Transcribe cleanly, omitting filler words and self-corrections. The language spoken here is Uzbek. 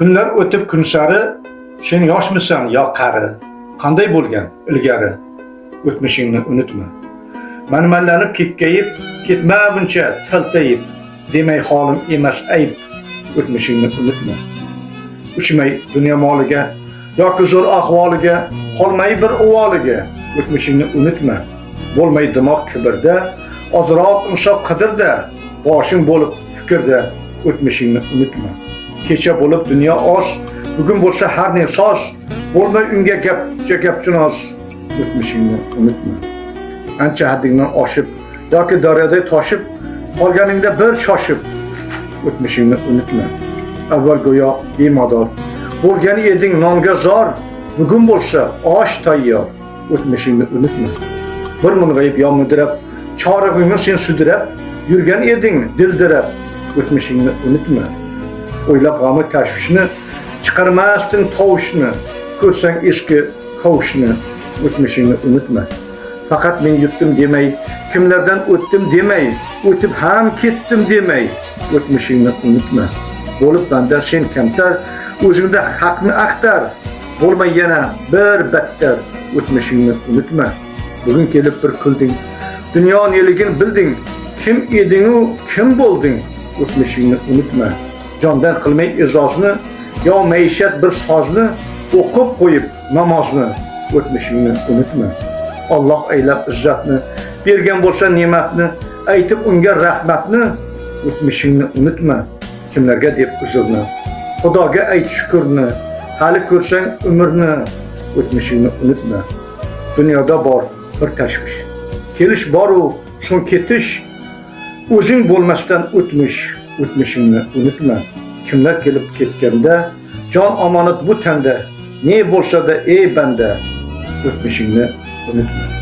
Kunlar o'tib kun sari sen yoshmisan yo qari? Qanday bo'lgan ilgari? O'tmishingni unutma. Manmanlanib kekkayib, ketma buncha taltayib, demay holim emas ayb. O'tmishingni unutma. Uchmay dunyo moliga yoki zo'r ahvoliga, qolmay bir uvoliga. O'tmishingni unutma. Bo'lmay dimoq kibrda, ozroq insof qidirda, boshing bo'lib fikrda. O'tmishingni unutma. Kecha bo'lib dunyo oz, bugun bo'lsa har ne soz, bo'lmay unga gapchinoz. O'tmishingni unutma. Ancha haddingdan oshib yoki daryoda toshib, qolganingda bir shoshib. O'tmishingni unutma. Avval go'yo bemador bo'lgan eding nonga zor, bugun bo'lsa osh tayyor. O'tmishingni unutma. Bir mung'ayib yo mudrab, chorig'ingni sen sudrab, yurgan eding dildirab. O'tmishingni unutma. O'ylab g'ami tashvishni, chiqarmasding tovushni, ko'rsang eski qovushni. O'tmishingni unutma. Faqat men yutdim demay, kimlardan o'tdim demay, o'tib ham ketdim demay. O'tmishingni unutma. Bo'lib bandan sen kamtar, o'zingda haqni axtar. Bo'lmay yana bir battar. O'tmishingni unutma. Bugun kelib bir kulding, dunyo neligini bilding, kim eding-u kim bo'lding. O'tmishingni unutma. Jondan qilmay izozni, yo maishat bir sozni, o'qib qo'yib namozni. O'tmishingni unutma. Alloh aylab izzatni, bergan bo'lsa ne'matni, aytib unga rahmatni. O'tmishingni unutma. Kimlarga deb uzrni, Xudoga ayt shukrni, hali ko'rsang umrni. O'tmishingni unutma. Dunyoda bor bir tashvish, kelish bor-u so'ng ketish, o'zing bo'lmasdan o'tmish. O'tmishingni unutma. Kimlar kelib ketganda, jon omonat bu tanda, ne bo'lsa da ey banda. O'tmishingni unutma.